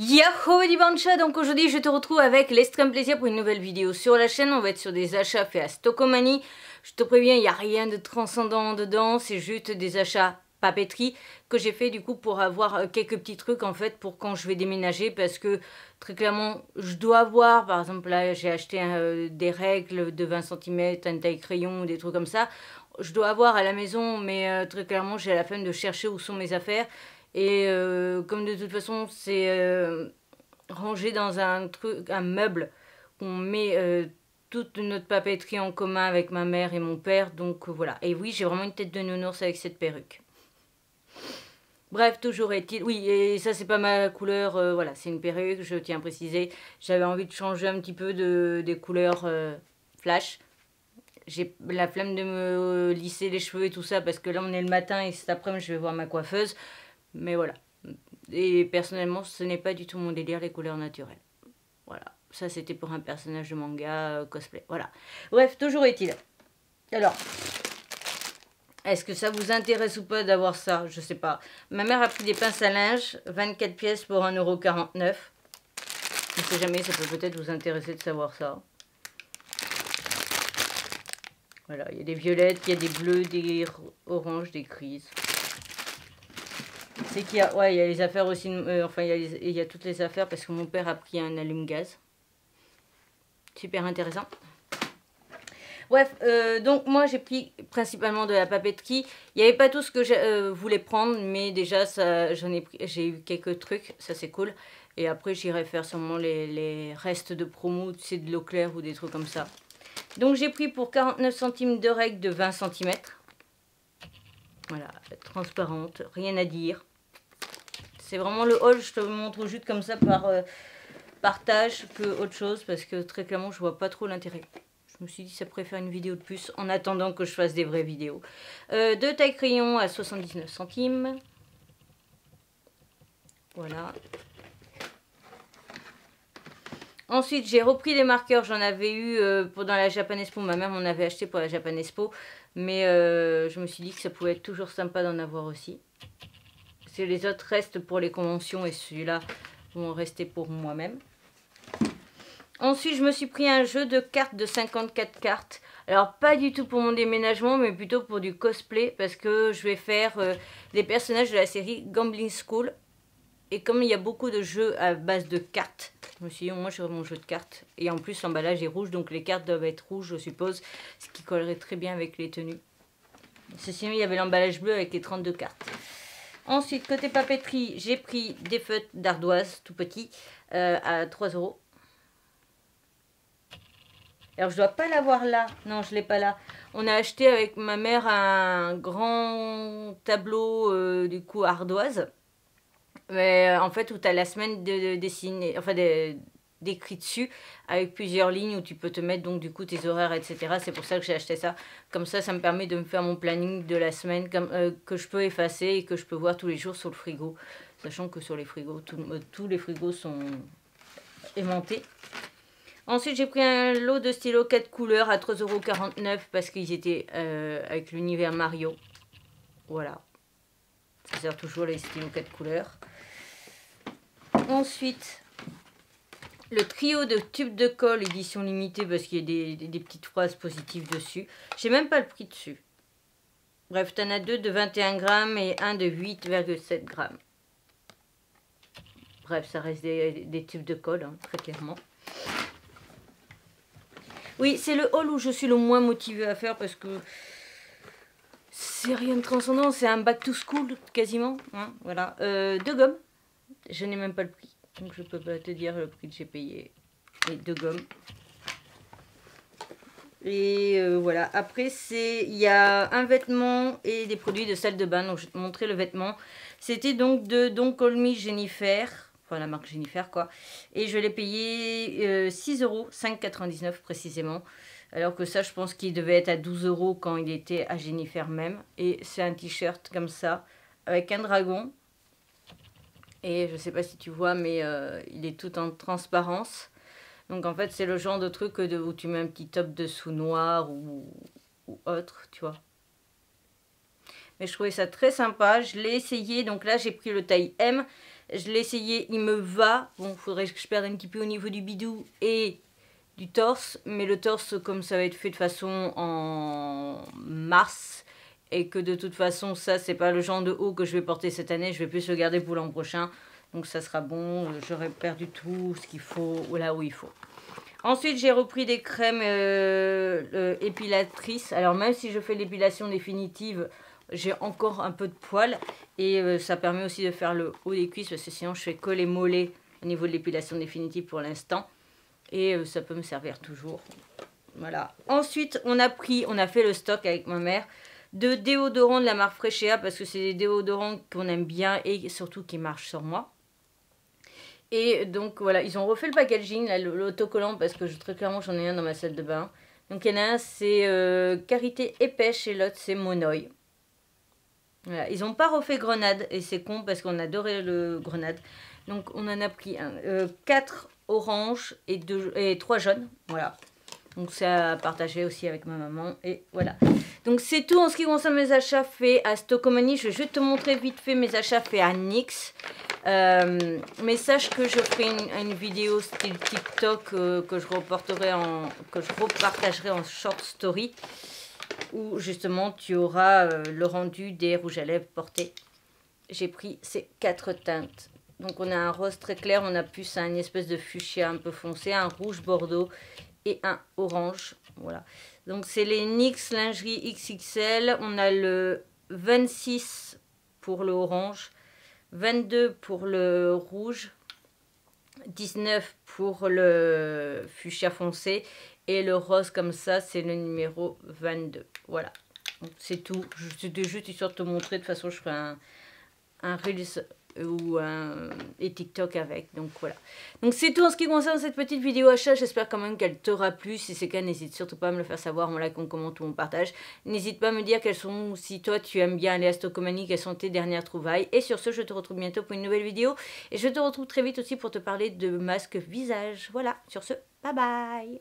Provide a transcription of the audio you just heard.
Yahoo Dibancha, donc aujourd'hui je te retrouve avec l'extrême plaisir pour une nouvelle vidéo sur la chaîne. On va être sur des achats faits à Stockomanie. Je te préviens, il n'y a rien de transcendant dedans, c'est juste des achats papeterie que j'ai fait du coup pour avoir quelques petits trucs en fait pour quand je vais déménager, parce que très clairement je dois avoir, par exemple là j'ai acheté des règles de 20 cm, un taille crayon ou des trucs comme ça. Je dois avoir à la maison, mais très clairement j'ai la flemme de chercher où sont mes affaires. Et comme de toute façon c'est rangé dans un truc, un meuble, on met toute notre papeterie en commun avec ma mère et mon père, donc voilà. Et oui, j'ai vraiment une tête de nounours avec cette perruque. Bref, toujours est-il, oui, et ça c'est pas ma couleur, voilà, c'est une perruque, je tiens à préciser. J'avais envie de changer un petit peu des couleurs flash. J'ai la flemme de me lisser les cheveux et tout ça, parce que là on est le matin et cet après-midi je vais voir ma coiffeuse. Mais voilà. Et personnellement, ce n'est pas du tout mon délire, les couleurs naturelles. Voilà. Ça, c'était pour un personnage de manga, cosplay. Voilà. Bref, toujours est-il. Alors, est-ce que ça vous intéresse ou pas d'avoir ça? Je sais pas. Ma mère a pris des pinces à linge, 24 pièces pour 1,49 €. On sait jamais, ça peut peut-être vous intéresser de savoir ça. Voilà, il y a des violettes, il y a des bleus, des oranges, des grises. C'est qu'il y a, ouais, il y a les affaires aussi, enfin il y a toutes les affaires parce que mon père a pris un allume-gaz. Super intéressant. Bref, donc moi j'ai pris principalement de la papeterie. Il n'y avait pas tout ce que je voulais prendre, mais déjà j'ai eu quelques trucs, ça c'est cool. Et après j'irai faire sûrement les restes de promo, tu sais, de l'eau claire ou des trucs comme ça. Donc j'ai pris pour 49 centimes de règle de 20 cm. Voilà, transparente, rien à dire. C'est vraiment le haul, je te montre juste comme ça par partage que autre chose, parce que très clairement je vois pas trop l'intérêt. Je me suis dit ça pourrait faire une vidéo de plus en attendant que je fasse des vraies vidéos. Deux tailles crayon à 79 centimes. Voilà. Ensuite j'ai repris des marqueurs, j'en avais eu pendant la Japan Expo, ma mère m'en avait acheté pour la Japan Expo, mais je me suis dit que ça pouvait être toujours sympa d'en avoir aussi. Les autres restent pour les conventions et celui-là vont rester pour moi-même. Ensuite, je me suis pris un jeu de cartes de 54 cartes. Alors, pas du tout pour mon déménagement, mais plutôt pour du cosplay, parce que je vais faire des personnages de la série Gambling School. Et comme il y a beaucoup de jeux à base de cartes, je me suis dit, moi, j'aurai mon jeu de cartes. Et en plus, l'emballage est rouge, donc les cartes doivent être rouges, je suppose, ce qui collerait très bien avec les tenues. Ceci, il y avait l'emballage bleu avec les 32 cartes. Ensuite, côté papeterie, j'ai pris des feutres d'ardoise tout petits à 3 €. Alors, je dois pas l'avoir là. Non, je l'ai pas là. On a acheté avec ma mère un grand tableau du coup ardoise. Mais en fait, où tu as la semaine de dessiner, enfin d'écrit dessus, avec plusieurs lignes où tu peux te mettre donc du coup tes horaires, etc. C'est pour ça que j'ai acheté ça. Comme ça me permet de me faire mon planning de la semaine que je peux effacer et que je peux voir tous les jours sur le frigo. Sachant que sur les frigos, tous les frigos sont aimantés. Ensuite, j'ai pris un lot de stylos 4 couleurs à 3,49 € parce qu'ils étaient avec l'univers Mario. Voilà. Ça sert toujours les stylos 4 couleurs. Ensuite, le trio de tubes de colle édition limitée parce qu'il y a des petites phrases positives dessus. J'ai même pas le prix dessus. Bref, tu en as deux de 21 grammes et un de 8,7 grammes. Bref, ça reste des tubes de colle, hein, très clairement. Oui, c'est le haul où je suis le moins motivée à faire parce que c'est rien de transcendant. C'est un back to school quasiment. Hein, voilà. Deux gommes. Je n'ai même pas le prix. Donc je peux pas te dire le prix que j'ai payé. Et deux gommes. Et voilà. Après, il y a un vêtement et des produits de salle de bain. Donc je vais te montrer le vêtement. C'était donc de Don't Call Me Jennifer. Enfin, la marque Jennifer, quoi. Et je l'ai payé 6 €, 5,99 € précisément. Alors que ça, je pense qu'il devait être à 12 € quand il était à Jennifer même. Et c'est un t-shirt comme ça, avec un dragon. Et je sais pas si tu vois, mais il est tout en transparence. Donc en fait, c'est le genre de truc où tu mets un petit top dessous noir ou autre, tu vois. Mais je trouvais ça très sympa. Je l'ai essayé. Donc là, j'ai pris le taille M. Je l'ai essayé, il me va. Bon, faudrait que je perde un petit peu au niveau du bidou et du torse. Mais le torse, comme ça va être fait de façon en mars, et que de toute façon, ça, c'est pas le genre de haut que je vais porter cette année. Je vais plus le garder pour l'an prochain. Donc ça sera bon. J'aurai perdu tout ce qu'il faut là où il faut. Ensuite, j'ai repris des crèmes épilatrices. Alors, même si je fais l'épilation définitive, j'ai encore un peu de poils. Et ça permet aussi de faire le haut des cuisses, parce que sinon, je fais que les mollets au niveau de l'épilation définitive pour l'instant. Et ça peut me servir toujours. Voilà. Ensuite, on a fait le stock avec ma mère de déodorants de la marque Freshea, parce que c'est des déodorants qu'on aime bien et surtout qui marchent sur moi. Et donc voilà, ils ont refait le packaging, l'autocollant, parce que très clairement j'en ai un dans ma salle de bain. Donc il y en a un, c'est Karité Épaisse et l'autre c'est Monoï. Voilà, ils n'ont pas refait Grenade et c'est con parce qu'on adorait le Grenade. Donc on en a pris 4 oranges et 3 jaunes. Voilà. Donc c'est à partager aussi avec ma maman. Et voilà. Donc c'est tout en ce qui concerne mes achats faits à Stockomanie. Je vais juste te montrer vite fait mes achats faits à NYX. Mais sache que je ferai une vidéo style TikTok que je repartagerai en short story. Où justement tu auras le rendu des rouges à lèvres portés. J'ai pris ces 4 teintes. Donc on a un rose très clair, on a plus un espèce de fuchsia un peu foncé, un rouge bordeaux et un orange. Voilà. Donc c'est les NYX lingerie XXL. On a le 26 pour le orange, 22 pour le rouge, 19 pour le fuchsia foncé et le rose comme ça c'est le numéro 22. Voilà. C'est tout. C'était juste histoire de te montrer. De toute façon je ferai un Reels ou et TikTok avec. Donc voilà. Donc c'est tout en ce qui concerne cette petite vidéo achat. J'espère quand même qu'elle t'aura plu. Si c'est le cas, n'hésite surtout pas à me le faire savoir en like, en commente ou en partage. N'hésite pas à me dire quelles sont, si toi tu aimes bien aller à Stockomanie, quelles sont tes dernières trouvailles. Et sur ce, je te retrouve bientôt pour une nouvelle vidéo. Et je te retrouve très vite aussi pour te parler de masque visage. Voilà. Sur ce, bye bye.